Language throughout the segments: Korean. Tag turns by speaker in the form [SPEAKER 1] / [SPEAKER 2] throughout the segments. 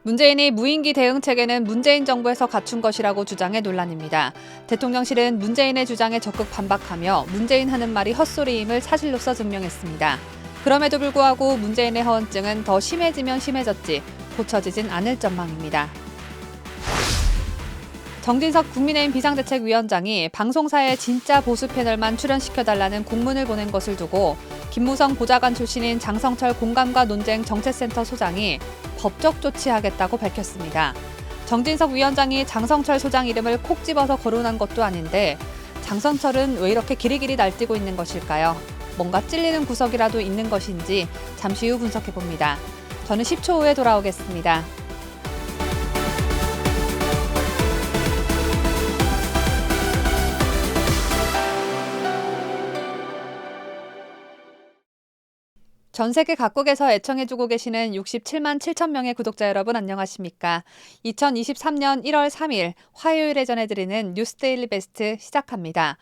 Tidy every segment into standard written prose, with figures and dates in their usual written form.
[SPEAKER 1] 문재인이 무인기 대응 체계는 문재인 정부에서 갖춘 것이라고 주장해 논란입니다. 대통령실은 문재인의 주장에 적극 반박하며 문재인 하는 말이 헛소리임을 사실로서 증명했습니다. 그럼에도 불구하고 문재인의 허언증은 더 심해지면 심해졌지 고쳐지진 않을 전망입니다. 정진석 국민의힘 비상대책위원장이 방송사의 진짜 보수 패널만 출연시켜달라는 공문을 보낸 것을 두고 김무성 보좌관 출신인 장성철 공감과 논쟁 정책센터 소장이 법적 조치하겠다고 밝혔습니다. 정진석 위원장이 장성철 소장 이름을 콕 집어서 거론한 것도 아닌데 장성철은 왜 이렇게 길이길이 날뛰고 있는 것일까요? 뭔가 찔리는 구석이라도 있는 것인지 잠시 후 분석해봅니다. 저는 10초 후에 돌아오겠습니다. 전 세계 각국에서 애청해주고 계시는 67만 7천 명의 구독자 여러분 안녕하십니까? 2023년 1월 3일 화요일에 전해드리는 뉴스데일리 베스트 시작합니다.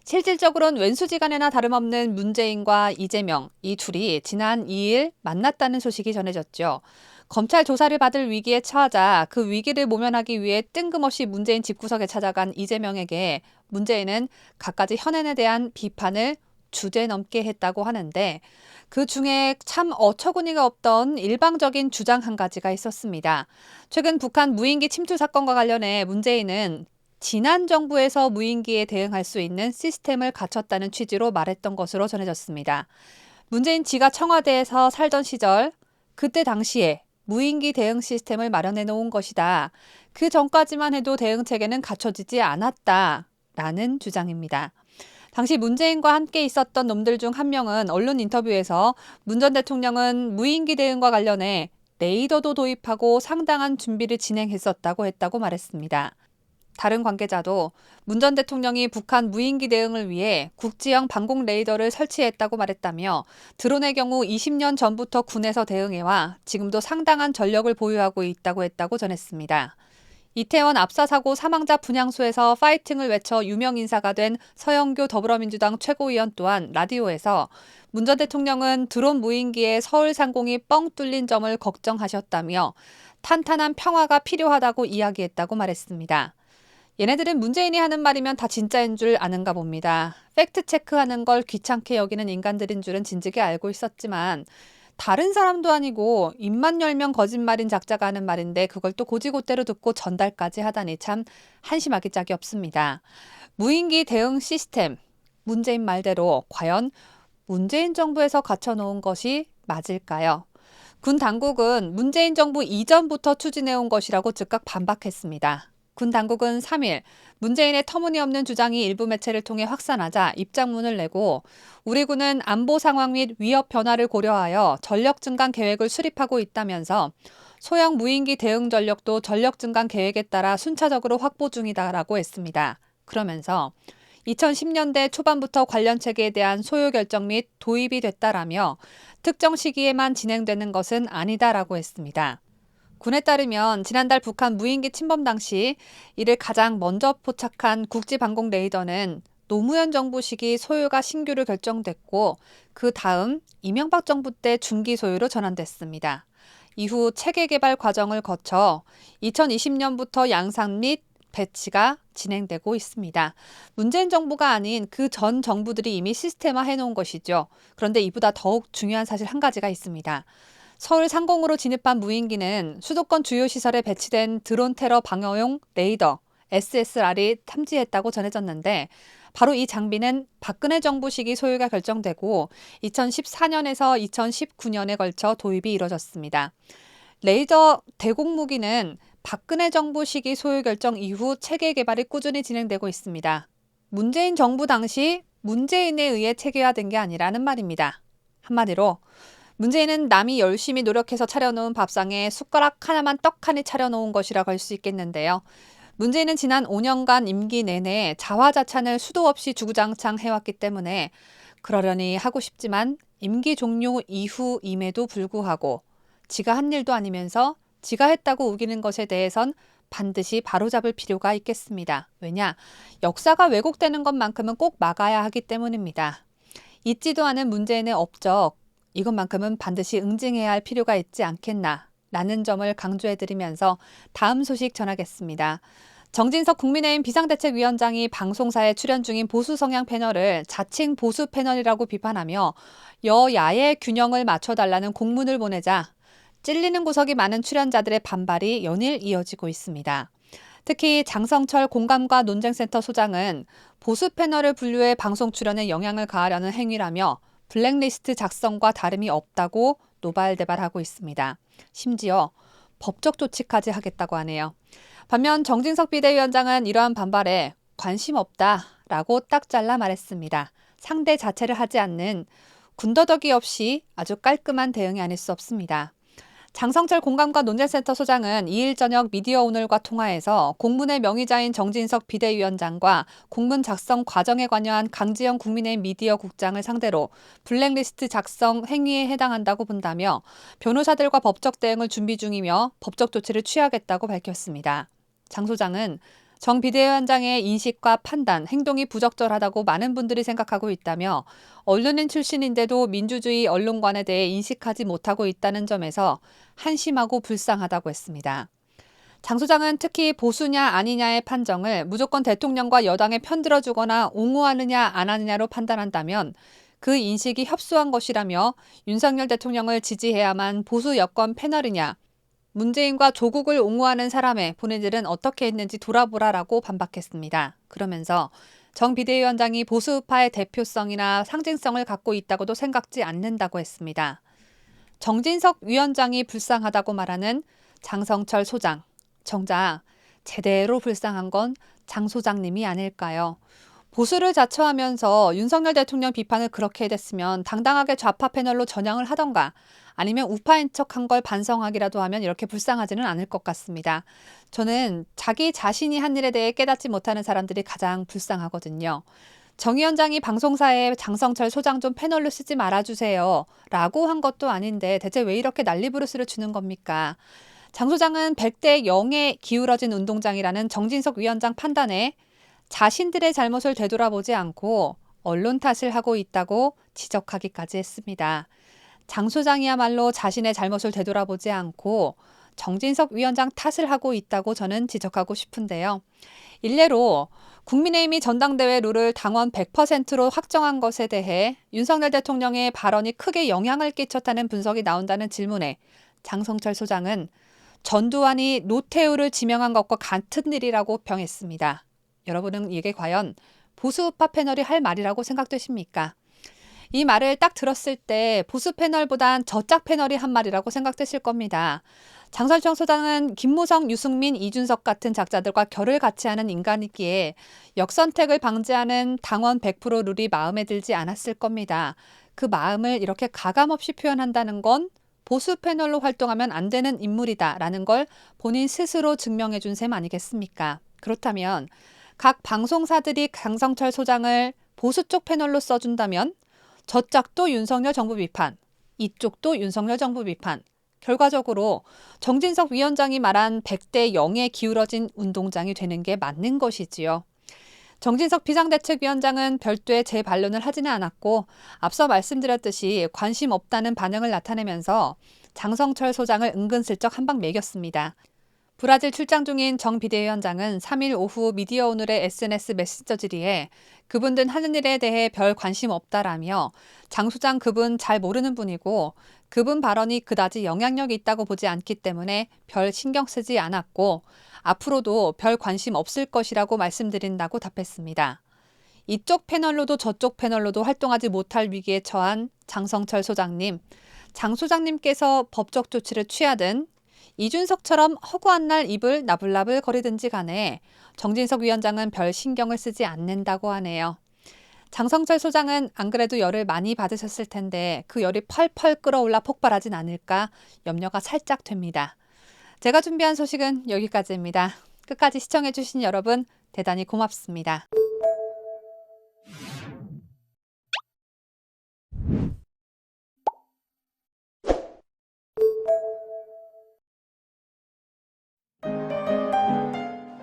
[SPEAKER 1] 실질적으로는 왼수지간에나 다름없는 문재인과 이재명, 이 둘이 지난 2일 만났다는 소식이 전해졌죠. 검찰 조사를 받을 위기에 처하자 그 위기를 모면하기 위해 뜬금없이 문재인 집구석에 찾아간 이재명에게 문재인은 갖가지 현안에 대한 비판을 주제넘게 했다고 하는데 그 중에 참 어처구니가 없던 일방적인 주장 한 가지가 있었습니다. 최근 북한 무인기 침투 사건과 관련해 문재인은 지난 정부에서 무인기에 대응할 수 있는 시스템을 갖췄다는 취지로 말했던 것으로 전해졌습니다. 문재인 지가 청와대에서 살던 시절 그때 당시에 무인기 대응 시스템을 마련해 놓은 것이다. 그 전까지만 해도 대응 체계는 갖춰지지 않았다라는 주장입니다. 당시 문재인과 함께 있었던 놈들 중 한 명은 언론 인터뷰에서 문 전 대통령은 무인기 대응과 관련해 레이더도 도입하고 상당한 준비를 진행했었다고 했다고 말했습니다. 다른 관계자도 문 전 대통령이 북한 무인기 대응을 위해 국지형 방공 레이더를 설치했다고 말했다며 드론의 경우 20년 전부터 군에서 대응해와 지금도 상당한 전력을 보유하고 있다고 했다고 전했습니다. 이태원 압사 사고 사망자 분향소에서 파이팅을 외쳐 유명 인사가 된 서영교 더불어민주당 최고위원 또한 라디오에서 문 전 대통령은 드론 무인기에 서울 상공이 뻥 뚫린 점을 걱정하셨다며 탄탄한 평화가 필요하다고 이야기했다고 말했습니다. 얘네들은 문재인이 하는 말이면 다 진짜인 줄 아는가 봅니다. 팩트체크하는 걸 귀찮게 여기는 인간들인 줄은 진즉에 알고 있었지만 다른 사람도 아니고 입만 열면 거짓말인 작자가 하는 말인데 그걸 또 고지고대로 듣고 전달까지 하다니 참 한심하기 짝이 없습니다. 무인기 대응 시스템, 문재인 말대로 과연 문재인 정부에서 갖춰놓은 것이 맞을까요? 군 당국은 문재인 정부 이전부터 추진해온 것이라고 즉각 반박했습니다. 군 당국은 3일 문재인의 터무니없는 주장이 일부 매체를 통해 확산하자 입장문을 내고 우리 군은 안보 상황 및 위협 변화를 고려하여 전력 증강 계획을 수립하고 있다면서 소형 무인기 대응 전력도 전력 증강 계획에 따라 순차적으로 확보 중이다라고 했습니다. 그러면서 2010년대 초반부터 관련 체계에 대한 소요 결정 및 도입이 됐다라며 특정 시기에만 진행되는 것은 아니다라고 했습니다. 군에 따르면 지난달 북한 무인기 침범 당시 이를 가장 먼저 포착한 국지방공 레이더는 노무현 정부 시기 소유가 신규로 결정됐고 그 다음 이명박 정부 때 중기 소유로 전환됐습니다. 이후 체계 개발 과정을 거쳐 2020년부터 양산 및 배치가 진행되고 있습니다. 문재인 정부가 아닌 그 전 정부들이 이미 시스템화 해놓은 것이죠. 그런데 이보다 더욱 중요한 사실 한 가지가 있습니다. 서울 상공으로 진입한 무인기는 수도권 주요 시설에 배치된 드론 테러 방어용 레이더 SSR이 탐지했다고 전해졌는데 바로 이 장비는 박근혜 정부 시기 소유가 결정되고 2014년에서 2019년에 걸쳐 도입이 이뤄졌습니다. 레이더 대공 무기는 박근혜 정부 시기 소유 결정 이후 체계 개발이 꾸준히 진행되고 있습니다. 문재인 정부 당시 문재인에 의해 체계화된 게 아니라는 말입니다. 한마디로 문재인은 남이 열심히 노력해서 차려놓은 밥상에 숟가락 하나만 떡하니 차려놓은 것이라고 할 수 있겠는데요. 문재인은 지난 5년간 임기 내내 자화자찬을 수도 없이 주구장창 해왔기 때문에 그러려니 하고 싶지만 임기 종료 이후임에도 불구하고 지가 한 일도 아니면서 지가 했다고 우기는 것에 대해선 반드시 바로잡을 필요가 있겠습니다. 왜냐? 역사가 왜곡되는 것만큼은 꼭 막아야 하기 때문입니다. 잊지도 않은 문재인의 업적, 이것만큼은 반드시 응징해야 할 필요가 있지 않겠나 라는 점을 강조해드리면서 다음 소식 전하겠습니다. 정진석 국민의힘 비상대책위원장이 방송사에 출연 중인 보수 성향 패널을 자칭 보수 패널이라고 비판하며 여야의 균형을 맞춰달라는 공문을 보내자 찔리는 구석이 많은 출연자들의 반발이 연일 이어지고 있습니다. 특히 장성철 공감과 논쟁센터 소장은 보수 패널을 분류해 방송 출연에 영향을 가하려는 행위라며 블랙리스트 작성과 다름이 없다고 노발대발하고 있습니다. 심지어 법적 조치까지 하겠다고 하네요. 반면 정진석 비대위원장은 이러한 반발에 관심 없다라고 딱 잘라 말했습니다. 상대 자체를 하지 않는 군더더기 없이 아주 깔끔한 대응이 아닐 수 없습니다. 장성철 공감과 논쟁센터 소장은 2일 저녁 미디어오늘과 통화에서 공문의 명의자인 정진석 비대위원장과 공문 작성 과정에 관여한 강지영 국민의힘 미디어국장을 상대로 블랙리스트 작성 행위에 해당한다고 본다며 변호사들과 법적 대응을 준비 중이며 법적 조치를 취하겠다고 밝혔습니다. 장 소장은 정 비대위원장의 인식과 판단, 행동이 부적절하다고 많은 분들이 생각하고 있다며 언론인 출신인데도 민주주의 언론관에 대해 인식하지 못하고 있다는 점에서 한심하고 불쌍하다고 했습니다. 장 소장은 특히 보수냐 아니냐의 판정을 무조건 대통령과 여당에 편들어주거나 옹호하느냐 안 하느냐로 판단한다면 그 인식이 협소한 것이라며 윤석열 대통령을 지지해야만 보수 여권 패널이냐, 문재인과 조국을 옹호하는 사람의 본인들은 어떻게 했는지 돌아보라라고 반박했습니다. 그러면서 정 비대위원장이 보수파의 대표성이나 상징성을 갖고 있다고도 생각지 않는다고 했습니다. 정진석 위원장이 불쌍하다고 말하는 장성철 소장, 정작 제대로 불쌍한 건 장 소장님이 아닐까요? 보수를 자처하면서 윤석열 대통령 비판을 그렇게 해댔으면 당당하게 좌파 패널로 전향을 하던가 아니면 우파인 척한 걸 반성하기라도 하면 이렇게 불쌍하지는 않을 것 같습니다. 저는 자기 자신이 한 일에 대해 깨닫지 못하는 사람들이 가장 불쌍하거든요. 정 위원장이 방송사에 장성철 소장 좀 패널로 쓰지 말아주세요 라고 한 것도 아닌데 대체 왜 이렇게 난리부르스를 주는 겁니까? 장 소장은 100대 0에 기울어진 운동장이라는 정진석 위원장 판단에 자신들의 잘못을 되돌아보지 않고 언론 탓을 하고 있다고 지적하기까지 했습니다. 장 소장이야말로 자신의 잘못을 되돌아보지 않고 정진석 위원장 탓을 하고 있다고 저는 지적하고 싶은데요. 일례로 국민의힘이 전당대회 룰을 당원 100%로 확정한 것에 대해 윤석열 대통령의 발언이 크게 영향을 끼쳤다는 분석이 나온다는 질문에 장성철 소장은 전두환이 노태우를 지명한 것과 같은 일이라고 평했습니다. 여러분은 이게 과연 보수 우파 패널이 할 말이라고 생각되십니까? 이 말을 딱 들었을 때 보수 패널보단 저짝 패널이 한 말이라고 생각되실 겁니다. 장성철 소장은 김무성, 유승민, 이준석 같은 작자들과 결을 같이 하는 인간이기에 역선택을 방지하는 당원 100% 룰이 마음에 들지 않았을 겁니다. 그 마음을 이렇게 가감없이 표현한다는 건 보수 패널로 활동하면 안 되는 인물이다라는 걸 본인 스스로 증명해 준 셈 아니겠습니까? 그렇다면 각 방송사들이 장성철 소장을 보수 쪽 패널로 써준다면 저짝도 윤석열 정부 비판, 이쪽도 윤석열 정부 비판. 결과적으로 정진석 위원장이 말한 100대 0에 기울어진 운동장이 되는 게 맞는 것이지요. 정진석 비상대책위원장은 별도의 재반론을 하지는 않았고 앞서 말씀드렸듯이 관심 없다는 반응을 나타내면서 장성철 소장을 은근슬쩍 한 방 매겼습니다. 브라질 출장 중인 정 비대위원장은 3일 오후 미디어오늘의 SNS 메신저 질의에 그분들 하는 일에 대해 별 관심 없다라며 장 소장 그분 잘 모르는 분이고 그분 발언이 그다지 영향력이 있다고 보지 않기 때문에 별 신경 쓰지 않았고 앞으로도 별 관심 없을 것이라고 말씀드린다고 답했습니다. 이쪽 패널로도 저쪽 패널로도 활동하지 못할 위기에 처한 장성철 소장님, 장 소장님께서 법적 조치를 취하든 이준석처럼 허구한 날 입을 나불나불 거리든지 간에 정진석 위원장은 별 신경을 쓰지 않는다고 하네요. 장성철 소장은 안 그래도 열을 많이 받으셨을 텐데 그 열이 펄펄 끓어올라 폭발하진 않을까 염려가 살짝 됩니다. 제가 준비한 소식은 여기까지입니다. 끝까지 시청해주신 여러분 대단히 고맙습니다.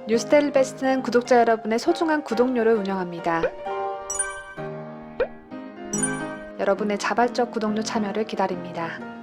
[SPEAKER 1] 뉴스데일리 베스트는 구독자 여러분의 소중한 구독료를 운영합니다. 여러분의 자발적 구독료 참여를 기다립니다.